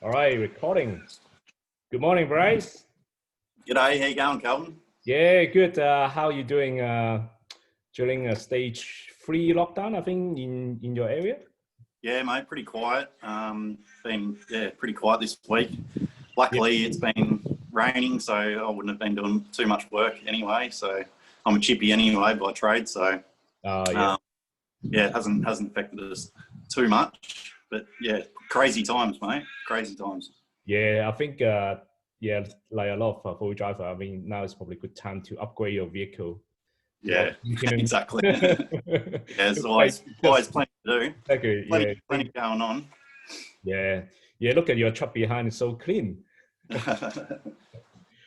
All right, recording. Good morning, Bryce. G'day, how you going, Calvin? Yeah, good. How are you doing during a stage 3 lockdown, I think, in your area? Yeah, mate, pretty quiet. Been pretty quiet this week. Luckily, It's been raining, so I wouldn't have been doing too much work anyway. So I'm a chippy anyway by trade, so it hasn't affected us too much. But yeah, crazy times, mate. Crazy times. Yeah, I think like a lot of full driver. I mean, now is probably a good time to upgrade your vehicle. Yeah, exactly. There's always plenty to do. Exactly. Plenty going on. Yeah. Look at your truck behind; it's so clean.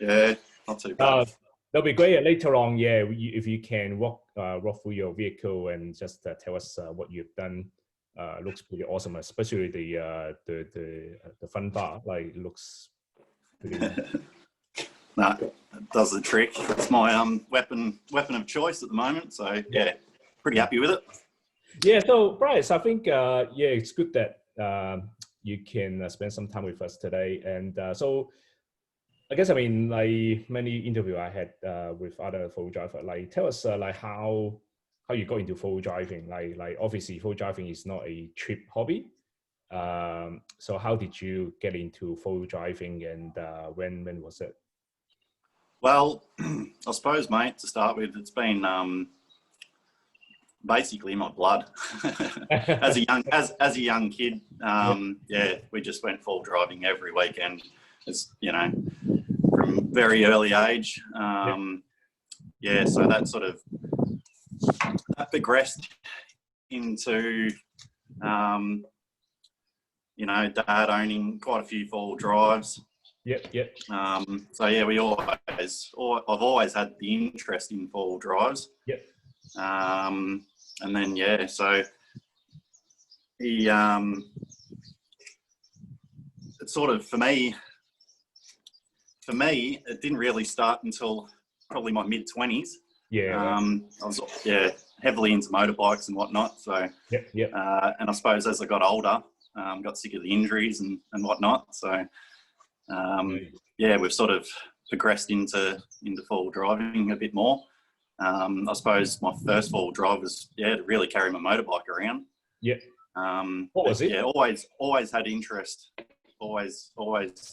Yeah, not too bad. That'll be great later on. Yeah, if you can walk through your vehicle and just tell us what you've done. Looks pretty awesome, especially the fun bar. Like, looks pretty. No, it does the trick. It's my weapon of choice at the moment. So yeah, pretty happy with it. Yeah. So Bryce, I think it's good that you can spend some time with us today. And so I guess, I mean, like many interview I had with other full driver, like tell us like how you got into full driving. Like obviously full driving is not a cheap hobby. So how did you get into full driving, and when was it? Well, I suppose, mate, to start with, it's been basically in my blood. as a young kid, we just went full driving every weekend. It's, from very early age. So that sort of progressed into Dad owning quite a few full drives. Yep. I've always had the interest in four-wheel drives. Yep. And then so he it's sort of for me it didn't really start until probably my mid-20s. I was heavily into motorbikes and whatnot. So and I suppose as I got older, got sick of the injuries and whatnot. So we've sort of progressed into four-wheel driving a bit more. I suppose my first four-wheel drive was to really carry my motorbike around. What was it? Yeah, always had interest. Always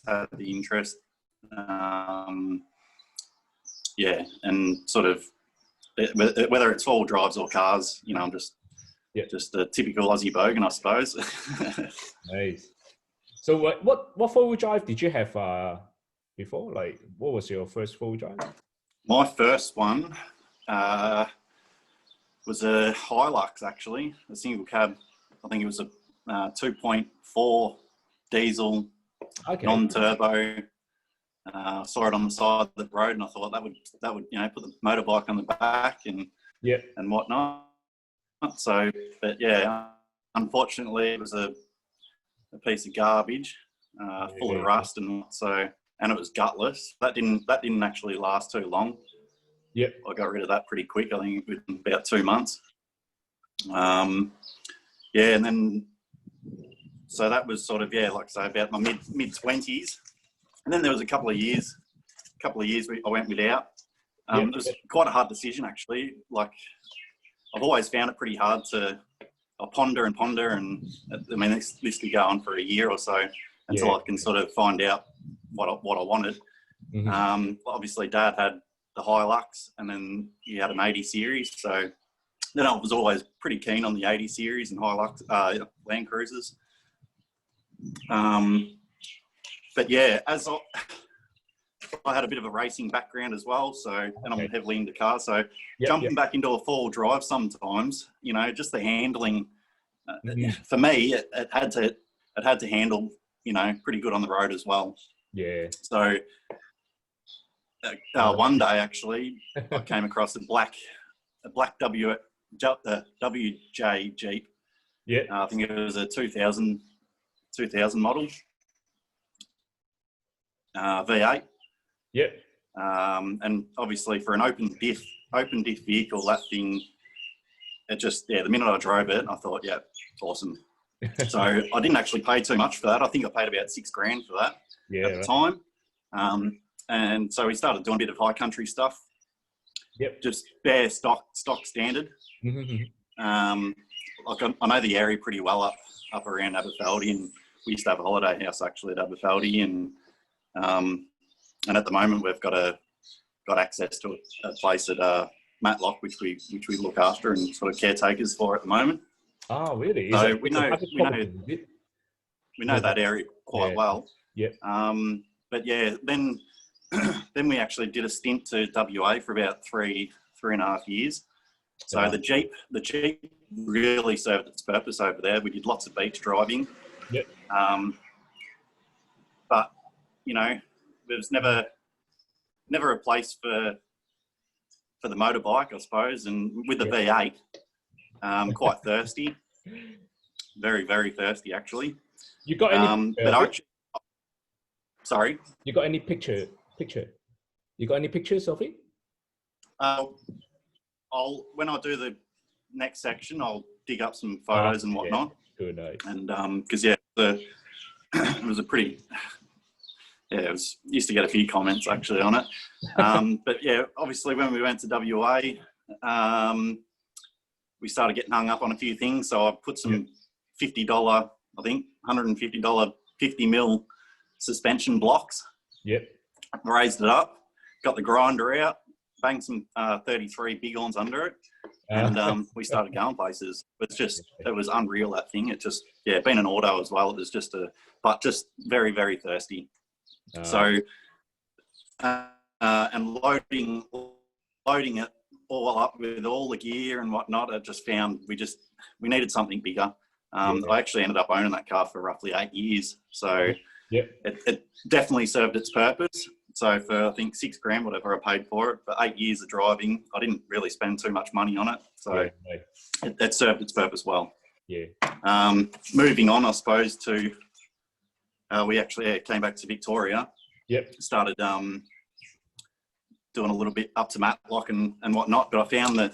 had the interest. And sort of whether it's four-wheel drives or cars, I'm just a typical Aussie bogan, I suppose. Nice. So what four-wheel drive did you have before? Like, what was your first four-wheel drive? My first one was a Hilux, actually, a single cab. I think it was a 2.4 diesel, non-turbo. Saw it on the side of the road, and I thought that would put the motorbike on the back and whatnot. So, but unfortunately, it was a piece of garbage, full of rust and it was gutless. That didn't actually last too long. I got rid of that pretty quick. I think within about 2 months. And then so that was sort of like I say, about my mid-20s. And then there was a couple of years I went without. It was quite a hard decision, actually. Like, I've always found it pretty hard to ponder, and I mean, this could go on for a year or so until I can sort of find out what I wanted. Obviously, Dad had the Hilux, and then he had an 80 series. So then I was always pretty keen on the 80 series and Hilux, Land Cruisers. But as I had a bit of a racing background as well, and I'm heavily into cars. So jumping back into a four-wheel drive sometimes, just the handling for me, it had to handle, pretty good on the road as well. Yeah. So one day, actually, I came across a black WJ Jeep. I think it was a 2000 model. V8. And obviously for an open diff vehicle, that thing, it just, the minute I drove it, I thought, it's awesome. So I didn't actually pay too much for that. I think I paid about $6,000 for that at the time. And so we started doing a bit of high country stuff. Yep. Just bare stock standard. Like I know the area pretty well up around Aberfeldy, and we used to have a holiday house actually at Aberfeldy, and at the moment we've got access to a place at Matlock, which we look after and sort of caretakers for at the moment. Oh, really? So we know that area quite well. Yeah. But yeah, then we actually did a stint to WA for about three and a half years. So the Jeep really served its purpose over there. We did lots of beach driving. Yep. But there was never a place for the motorbike, I suppose. And with the V8, quite thirsty, very, very thirsty actually. You got any? Sorry. You got any picture? You got any pictures of it? When I do the next section, I'll dig up some photos and whatnot. Yeah. Good night. And because it was a pretty, used to get a few comments actually on it. But yeah, obviously when we went to WA, we started getting hung up on a few things. So I put some $50, I think $150 50 mil suspension blocks. Yep. Raised it up, got the grinder out, banged some 33 bighorns under it, and we started going places. It was unreal, that thing. It just, being an auto as well, it was just very, very thirsty. So, and loading it all up with all the gear and whatnot, I just found we needed something bigger. I actually ended up owning that car for roughly 8 years. So it definitely served its purpose. So for, I think, $6,000, whatever I paid for it, for 8 years of driving, I didn't really spend too much money on it. So it served its purpose well. Yeah. Moving on, I suppose, to, we actually came back to Victoria. Yep. Started doing a little bit up to Matlock and whatnot. But I found that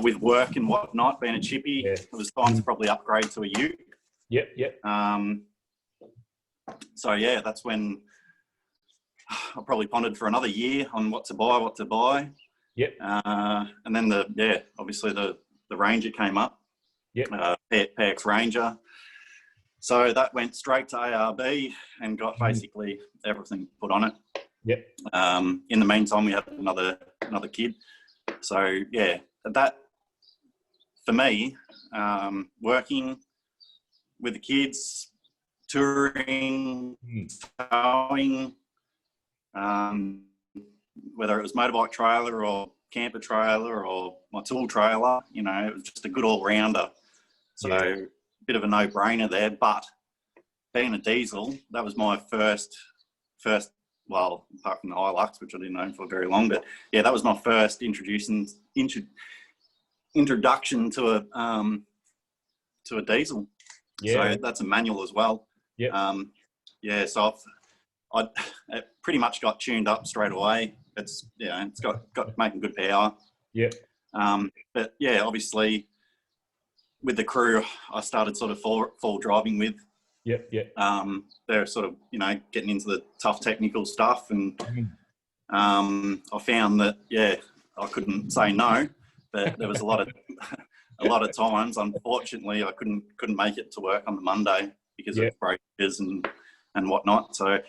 with work and whatnot, being a chippy, it was time to probably upgrade to a ute. Yep. So yeah, that's when I probably pondered for another year on what to buy. Yep. And then obviously the Ranger came up. Yep. PX Ranger. So that went straight to ARB and got basically everything put on it. Yep. In the meantime, we had another kid. So yeah, that for me, working with the kids, touring, towing, whether it was motorbike trailer or camper trailer or my tool trailer, it was just a good all-rounder. So a bit of a no-brainer there. But being a diesel, that was my first, well, apart from the Hilux, which I didn't own for very long, but yeah, that was my first introduction to a diesel. Yeah. So that's a manual as well. Yeah. So it pretty much got tuned up straight away. It's got making good power. Yeah. But yeah, obviously with the crew I started sort of fall driving with. They're sort of, getting into the tough technical stuff, and I found that I couldn't say no, but there was a lot of times, unfortunately, I couldn't make it to work on the Monday because of breakers and whatnot. So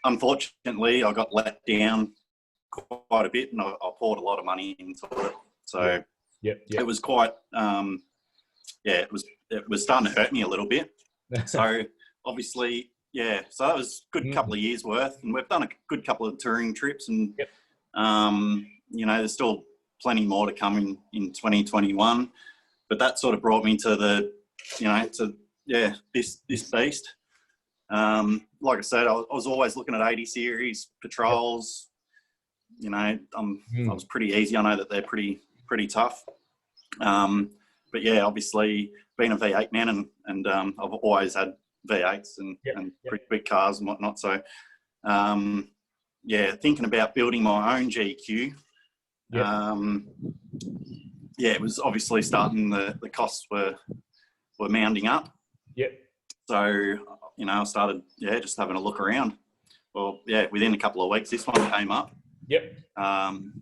unfortunately, I got let down quite a bit, and I poured a lot of money into it. So it was quite it was starting to hurt me a little bit. So obviously, so that was a good couple of years worth, and we've done a good couple of touring trips, and there's still plenty more to come in 2021, but that sort of brought me to this beast. Like I said, I was always looking at 80 series patrols. I was pretty easy. I know that they're pretty tough. But yeah, obviously being a V8 man, and I've always had V8s and pretty big cars and whatnot. So thinking about building my own GQ. yeah, it was obviously starting, the costs were mounting up. Yep. So, you know, I started, just having a look around. Well, yeah, within a couple of weeks, this one came up. Yep.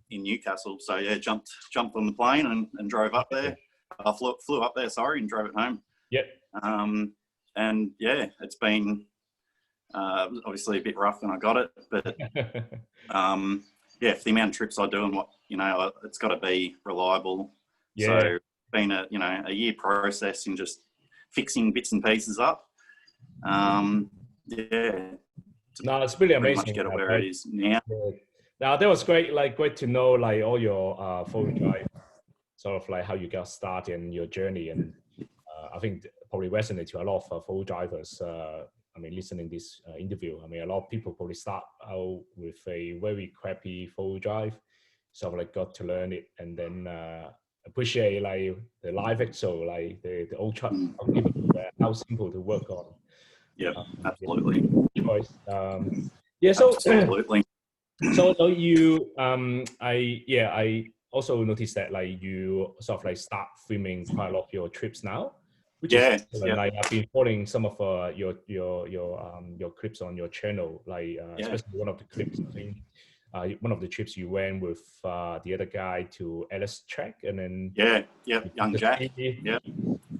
In Newcastle. So yeah, jumped on the plane and drove up there. I flew up there, and drove it home. Yep. And yeah, it's been obviously a bit rough when I got it, but yeah, for the amount of trips I do and what, you know, it's got to be reliable. Yeah. So it's been a year process in just fixing bits and pieces up. Yeah. No, it's really amazing. Much get it where it is now. Yeah. Now that was great. Like great to know, like all your four-wheel drive, sort of like how you got started and your journey. And I think probably resonate to a lot of four-wheel drivers. I mean, listening this interview, I mean, a lot of people probably start out with a very crappy four-wheel drive, sort of like got to learn it, and then appreciate like the live axle, like the old truck, how simple to work on. Yeah, absolutely. Choice. Yeah, so absolutely. So you, I also noticed that like you sort of like start filming quite a lot of your trips now, which is like I've been following some of your clips on your channel, like especially one of the clips. I think one of the trips you went with the other guy to Ellis Track, and then young Jack.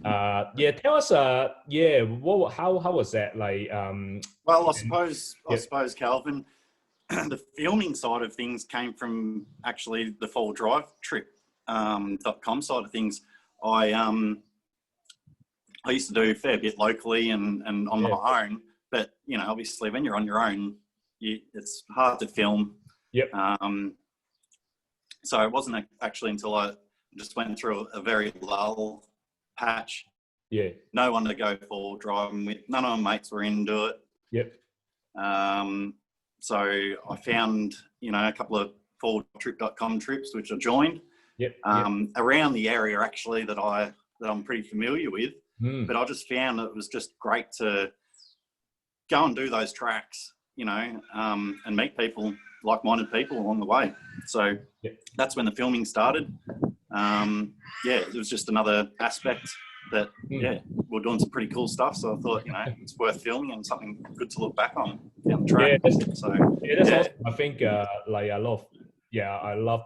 Tell us how was that like? Well, I suppose Calvin, the filming side of things came from actually the four-wheel drive trip .com side of things. I used to do a fair bit locally and on my own, but you know, obviously when you're on your own, it's hard to film. Yep. So it wasn't actually until I just went through a very lull patch. Yeah. No one to go for driving with. None of my mates were into it. Yep. So I found, you know, a couple of four-wheeltrip.com trips which I joined. Yep. Around the area actually that I'm pretty familiar with. But I just found that it was just great to go and do those tracks, you know, and meet people, like-minded people along the way. So that's when the filming started. It was just another aspect that, we're doing some pretty cool stuff. So I thought, you know, it's worth filming and something good to look back on down the track. That's awesome. I think like I love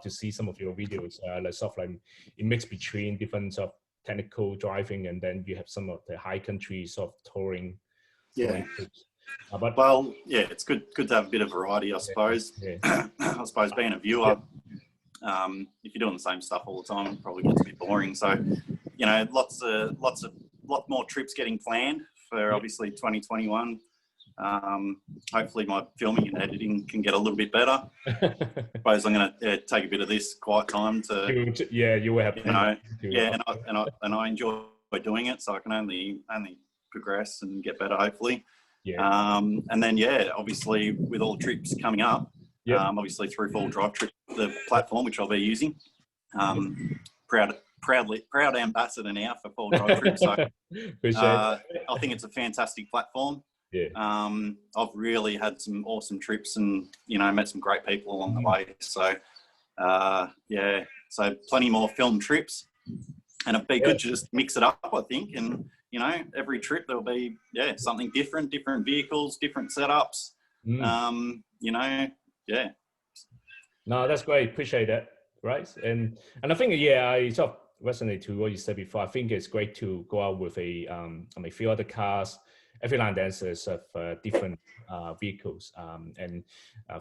to see some of your videos, like stuff like it mix between different sort of technical driving, and then you have some of the high country sort of touring. It's good to have a bit of variety, I suppose. I suppose being a viewer, if you're doing the same stuff all the time, it probably gets a bit boring. So, you know, lot more trips getting planned for obviously 2021. Hopefully my filming and editing can get a little bit better. Suppose I'm going to take a bit of this quiet time to. You will have. You know, and I enjoy doing it, so I can only progress and get better, hopefully. And then obviously with all trips coming up, obviously through Four-Wheel Drive Trip, the platform which I'll be using. Proud ambassador now for Four-Wheel Drive Trip. So I think it's a fantastic platform. I've really had some awesome trips and, you know, met some great people along the way. So so plenty more film trips, and it'd be good to just mix it up, I think. And, you know, every trip there'll be something different vehicles, different setups. You know, No, that's great. Appreciate that, right? And I think I sort of resonate to what you said before. I think it's great to go out with a few other cars. Every line dancers have different vehicles. And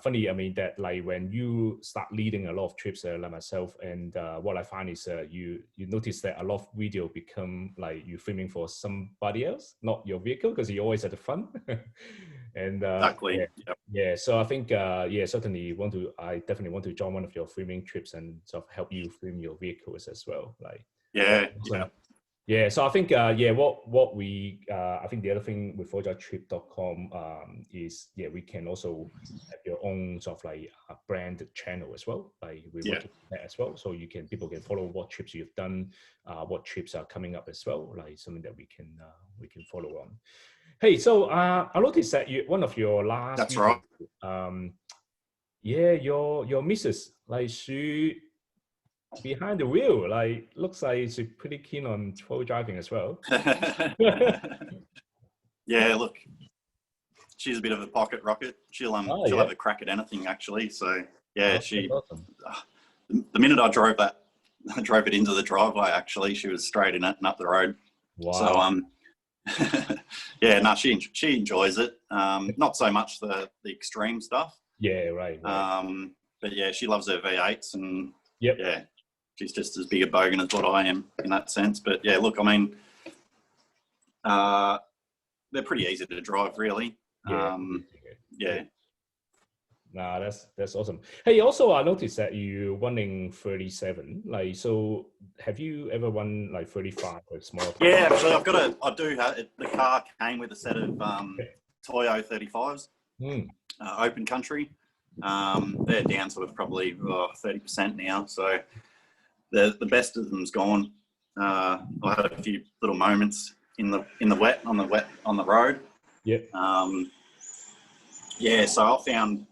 funny, I mean, that like when you start leading a lot of trips like myself, and what I find is you notice that a lot of video become like you filming for somebody else, not your vehicle, because you're always at the front. And exactly. So I think certainly I definitely want to join one of your filming trips and sort of help you film your vehicles as well. Like so I think what we I think the other thing with fourwheeltrip.com is we can also have your own sort of like a brand channel as well. Like we want to do that as well, so people can follow what trips you've done, what trips are coming up as well, like something that we can follow on. Hey, so I noticed that one of your last. That's right. Your missus, like she behind the wheel. Like, looks like she's pretty keen on four-wheel driving as well. Yeah, look, she's a bit of a pocket rocket. She'll have a crack at anything actually. So yeah, awesome. The minute I drove it into the driveway. Actually, she was straight in it and up the road. Wow. So yeah, no, she enjoys it. Not so much the extreme stuff. Yeah, right. But yeah, she loves her V8s, and yep. Yeah, she's just as big a bogan as what I am in that sense. But yeah, look, I mean, they're pretty easy to drive, really. Yeah. Nah, that's awesome. Hey, also I noticed that you running 37. Like, so have you ever run like 35 or smaller? Yeah, actually, I do have it. The car came with a set of Toyo 35s, open country. They're down sort of probably 30% now, so the best of them's gone. I had a few little moments in the wet on the road. Yep. Yeah, so I found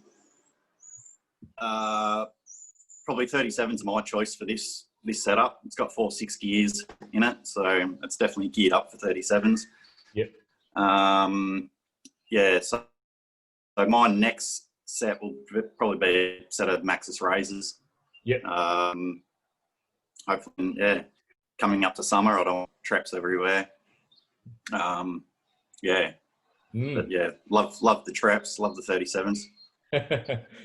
probably 37's my choice for this setup. It's got 4.6 gears in it, so it's definitely geared up for 37's. Yep. Yeah, so my next set will probably be a set of Maxxis Razors. Yep. Hopefully, yeah, coming up to summer, I don't want traps everywhere. Yeah. But yeah, love the traps, love the 37's.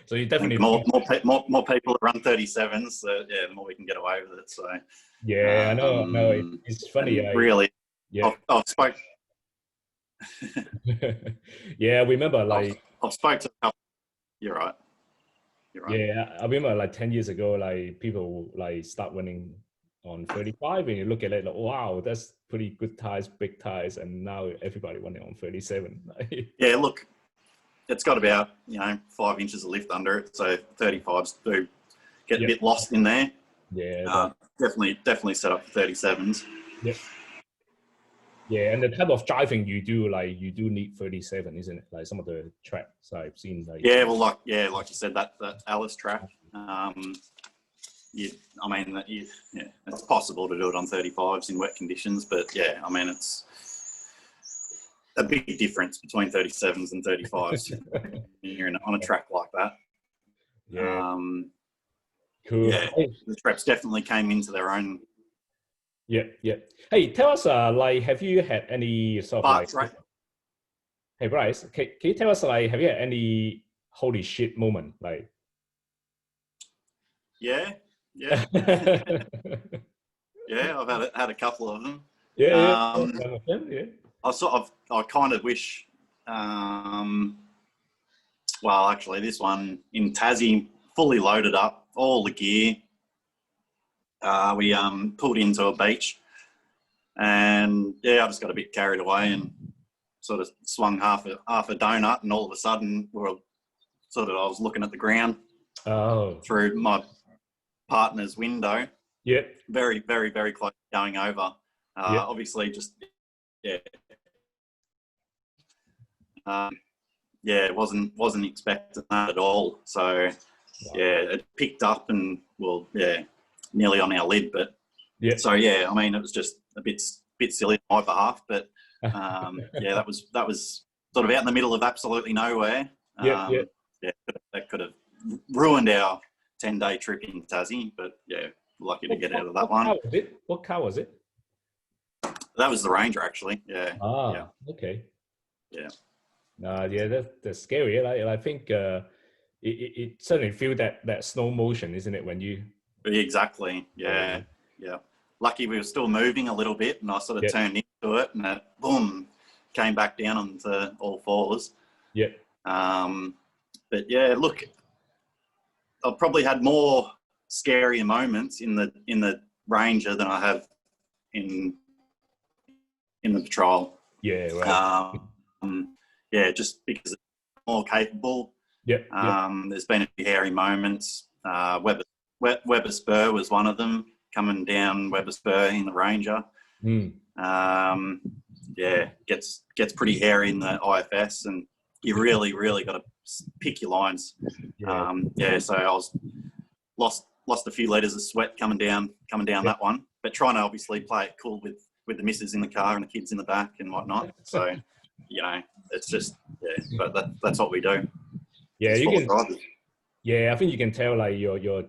So you definitely more people that run 37s. So yeah, the more we can get away with it. So yeah, I know. No, it's funny. Really, yeah. I've spoke. Yeah, I remember like I've spoke to. You're right. Yeah, I remember like 10 years ago, like people like start running on 35, and you look at it like, wow, that's pretty good tires, big tires, and now everybody running on 37. Yeah, look, it's got about 5 inches of lift under it, so 35s do get a bit lost in there. Yeah, definitely set up for 37s. Yep. Yeah, and the type of driving you do, like you do need 37, isn't it? Like some of the tracks I've seen. Like like you said, that Alice track. It's possible to do it on 35s in wet conditions, but yeah, I mean it's a big difference between 37s and 35s you're on a track like that. Yeah. Cool. Yeah, the traps definitely came into their own. Yeah. Hey, tell us, like, have you had any sort of Hey, Bryce, can you tell us, like, have you had any holy shit moment, like? Yeah. Yeah, I've had a couple of them. Yeah. I kind of wish. Well, actually, this one in Tassie, fully loaded up, all the gear. We pulled into a beach, and yeah, I just got a bit carried away and sort of swung half a donut, and all of a sudden, I was looking at the ground through my partner's window. Yeah. Very, very, very close to going over. Obviously, just wasn't expecting that at all. So it picked up and nearly on our lid. But so yeah, I mean, it was just a bit silly on my behalf, but that was sort of out in the middle of absolutely nowhere. That could have ruined our 10-day trip in Tassie, but yeah, lucky to get out of that one. What car was it? That was the Ranger, actually. Yeah. Okay. Yeah. That's scary. I think it certainly feels that slow motion, isn't it? When you exactly. Yeah. Lucky we were still moving a little bit, and I sort of turned into it, and it boom came back down onto all fours. Yeah. But yeah, look, I've probably had more scarier moments in the Ranger than I have in the Patrol. Yeah. Right. Just because it's more capable. There's been a few hairy moments. Weber Spur was one of them, coming down Weber Spur in the Ranger. Gets pretty hairy in the IFS, and you really, really got to pick your lines. So I lost a few litres of sweat coming down that one. But trying to obviously play it cool with the missus in the car and the kids in the back and whatnot. So, you know, it's just, but that's what we do. Yeah, it's you can. Drivers. Yeah, I think you can tell like your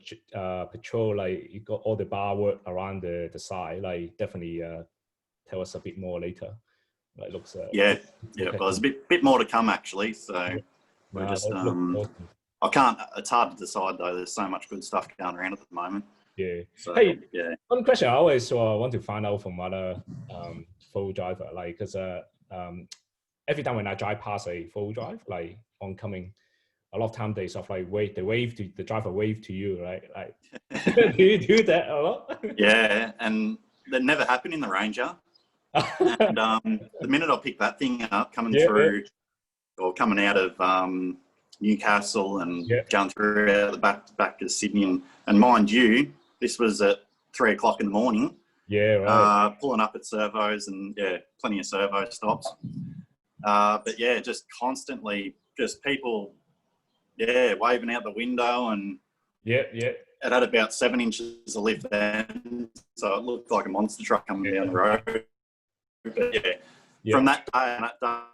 Patrol, like you got all the bar work around the side. Like definitely tell us a bit more later. Like looks. Well, there's a bit more to come actually. So we're just awesome. I can't. It's hard to decide though. There's so much good stuff going around at the moment. Yeah. So, hey, one question I always want to find out from other full driver, like because every time when I drive past a full drive, like oncoming, a lot of time they sort of like the driver wave to you, right? Like, do you do that a lot? Yeah, and that never happened in the Ranger. And the minute I picked that thing up, coming through or coming out of Newcastle and going through out the back of Sydney, and mind you, this was at 3 o'clock in the morning. Yeah, right. Pulling up at servos and plenty of servo stops. But yeah, just constantly, just people, waving out the window and it had about 7 inches of lift then, so it looked like a monster truck coming down the road. But from that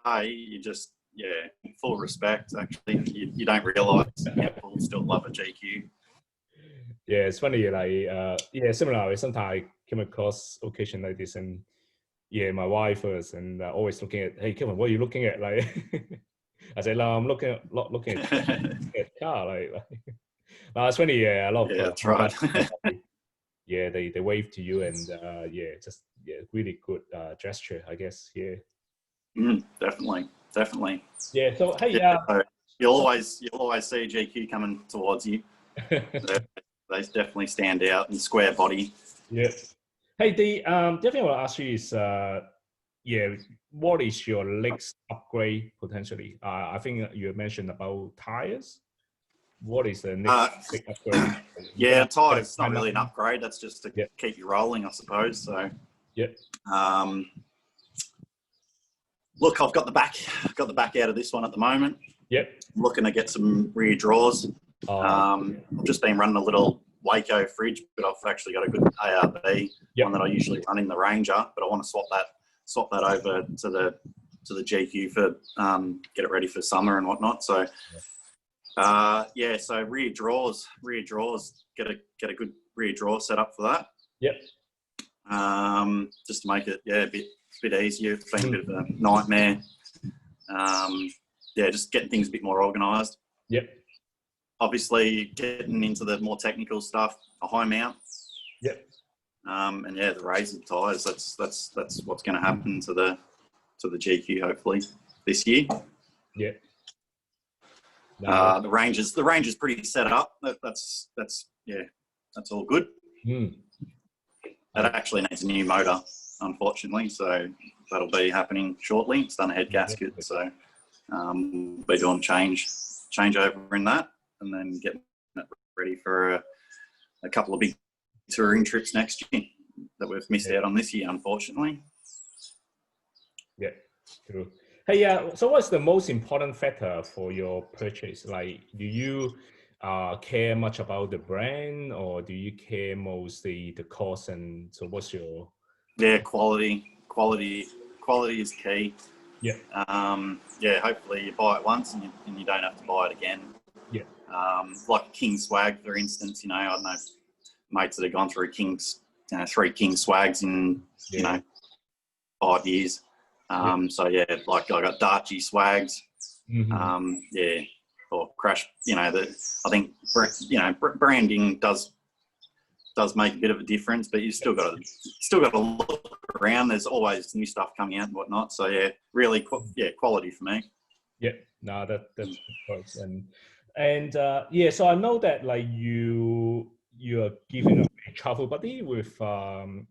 day, you just full respect. Actually, you don't realise people still love a GQ. Yeah, it's funny. Like similarly, sometimes I came across occasion like this, and my wife was and always looking at, hey Kevin, what are you looking at? Like I said, no, I'm looking at car. Like no, it's funny. Yeah, a lot of that's right. they wave to you and just really good gesture, I guess. Yeah. Definitely. Yeah. So hey, so you'll always see a GQ coming towards you. They definitely stand out and square body. Yeah. Hey, the other thing I want to ask you is, what is your next upgrade potentially? I think you mentioned about tires. What is the next big upgrade? Tires not really an upgrade. That's just to keep you rolling, I suppose. So look, I've got the back out of this one at the moment. Yep. I'm looking to get some rear drawers. I've just been running a little Waco fridge, but I've actually got a good ARB, one that I usually run in the Ranger, but I want to swap that over to the GQ for get it ready for summer and whatnot. So so rear drawers, get a good rear drawer set up for that. Yep. Just to make it a bit easier. It's been a bit of a nightmare. Just getting things a bit more organised. Yep. Obviously, getting into the more technical stuff, a high mount. Yep. And the razor tyres. That's what's going to happen to the GQ hopefully this year. Yeah. The Ranger's pretty set up. That's all good. That actually needs a new motor, unfortunately. So that'll be happening shortly. It's done a head gasket, so we're doing changeover in that, and then getting it ready for a couple of big touring trips next year that we've missed out on this year, unfortunately. Yeah, true. Hey, so what's the most important factor for your purchase? Like, do you care much about the brand, or do you care mostly the cost? And so what's your... Quality is key. Yeah. Hopefully you buy it once and you don't have to buy it again. Yeah. Like King Swag, for instance, I don't know, mates that have gone through three King Swags in 5 years. Like I got Darchie Swags. Or Crash. I think branding does make a bit of a difference, but you still got to look around. There's always new stuff coming out and whatnot. So really, quality for me. Yeah, no, that's close. And so I know that like you are giving a travel buddy with helping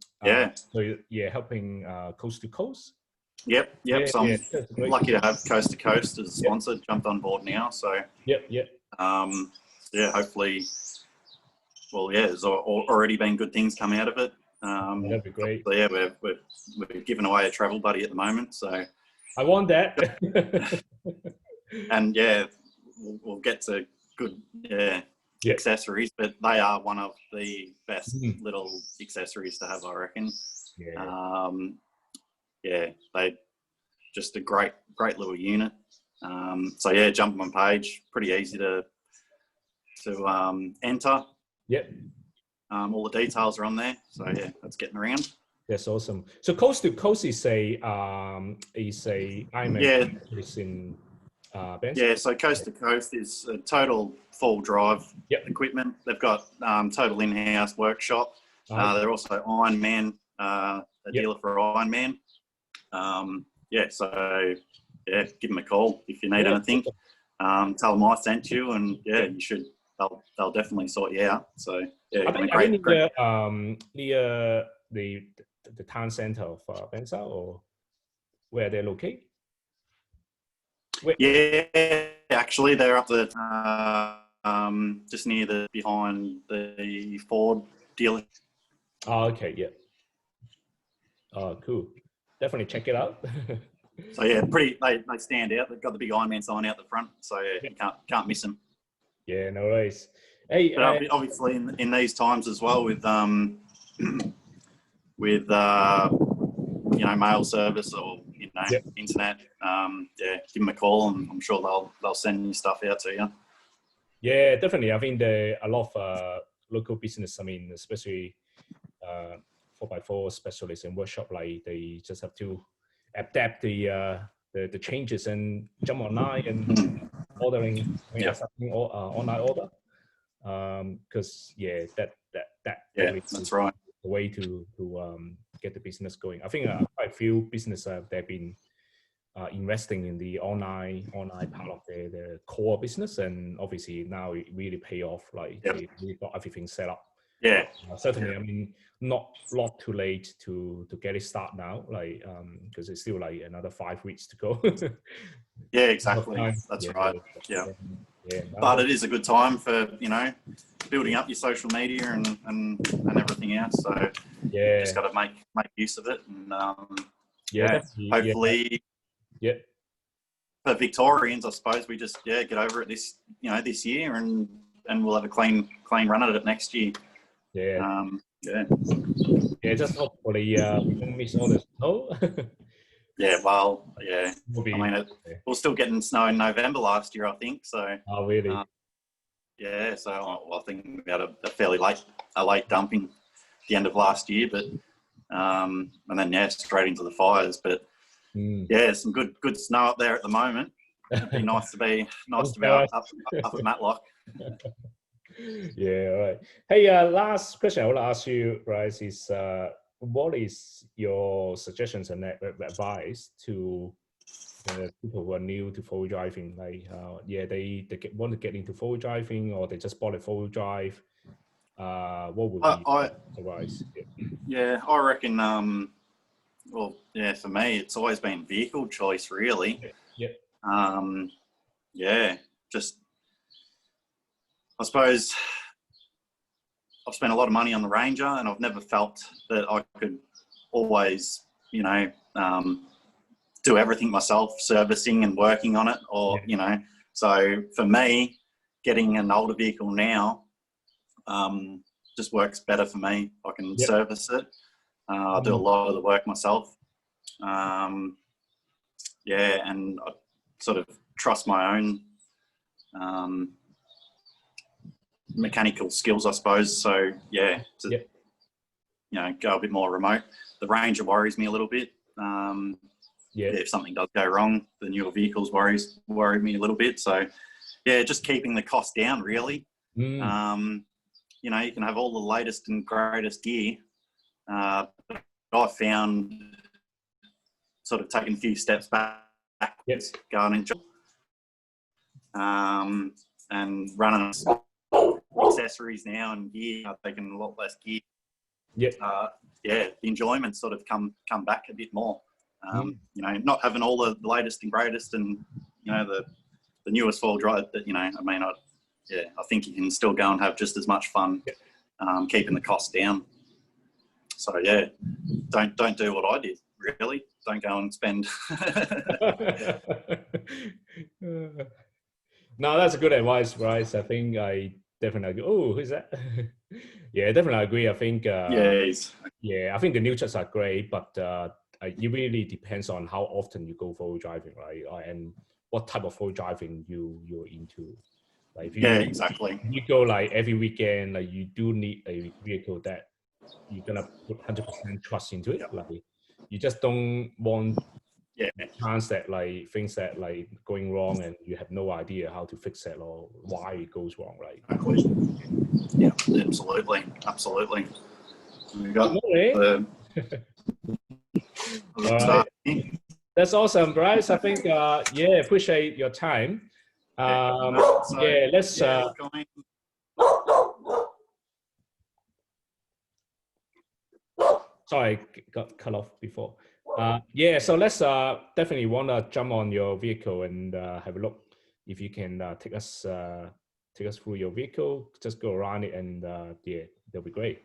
coast to coast. Yep. So I'm lucky to have Coast to Coast as a sponsor. Jumped on board now. So hopefully. Well, there's already been good things come out of it. That'd be great. So we're giving away a travel buddy at the moment. So I want that. And we'll get to good accessories, but they are one of the best little accessories to have, I reckon. They just a great little unit. So yeah, jump on page, pretty easy to enter. All the details are on there, so yeah, that's getting around. That's awesome. So coast to coast is a Ironman is in Ben's? Yeah, so coast to coast is a total full drive equipment. They've got total in-house workshop. They're also Ironman, a dealer for Ironman. So give them a call if you need anything. Tell them I sent you, and you should. They'll definitely sort you out. So yeah, I think near the town center of Bensa, or where they're located. Yeah, actually, they're up the just near behind the Ford dealer. Oh, okay, yeah. Oh, cool. Definitely check it out. So yeah, they stand out. They've got the big Ironman sign out the front, so you can't miss them. Yeah, no worries. Hey, but obviously in these times as well, with mail service or internet, give them a call, and I'm sure they'll send you stuff out to you. Yeah, definitely. I think there are a lot of local business. I mean, especially 4x4 specialists and workshop, like they just have to adapt the changes and jump online and ordering. I mean, accepting online order. Because that's right. The way to get the business going. I think quite a few businesses they've been investing in the online part of the core business, and obviously now it really pay off. Like they really got everything set up. Yeah, certainly. I mean, not too late to get it started now. Like because it's still like another 5 weeks to go. Yeah, exactly. That's right. Yeah. But it is a good time for building up your social media and everything else. So just got to make use of it, and hopefully for Victorians, I suppose we just get over it this year, and we'll have a clean run at it next year. Just hopefully we don't miss all the snow. We're still getting snow in November last year, I think. So. Oh, really? So I think we had a fairly late dumping at the end of last year, but and then straight into the fires. But some good snow up there at the moment. It'd be nice to be up at Matlock. Yeah, all right. Hey, last question I want to ask you, Bryce, is what is your suggestions and advice to people who are new to four-wheel driving? Like, they want to get into four-wheel driving, or they just bought a four-wheel drive. What would be advice? I reckon. For me, it's always been vehicle choice, really. Just I suppose I've spent a lot of money on the Ranger, and I've never felt that I could always, do everything myself, servicing and working on it, or So for me, getting an older vehicle now just works better for me. I can service it. I do a lot of the work myself. And I sort of trust my own mechanical skills, I suppose. So go a bit more remote. The Ranger worries me a little bit. If something does go wrong, the newer vehicles worry me a little bit. So just keeping the cost down, really. You can have all the latest and greatest gear. I found sort of taking a few steps back, going and running accessories now and gear. I've taken a lot less gear. The enjoyment sort of come back a bit more. Not having all the latest and greatest and the newest four-wheel drive, but I think you can still go and have just as much fun, keeping the cost down. So don't do what I did. Really, don't go and spend. No, that's a good advice, Bryce. I think I definitely. Oh, who's that? Yeah, definitely agree. I think. Yeah, I think the new trucks are great, but it really depends on how often you go for driving, right? And what type of full driving you're into. Like if you exactly. if you go like every weekend, like you do need a vehicle that you're gonna put 100% trust into it. Like you just don't want the chance that like things that like going wrong and you have no idea how to fix it or why it goes wrong, right? Exactly. Yeah, absolutely. We got the all right. That's awesome, Bryce. I think yeah, appreciate your time. Let's sorry, got cut off before. So let's definitely want to jump on your vehicle and have a look. If you can take us through your vehicle, just go around it, and yeah, that'll be great.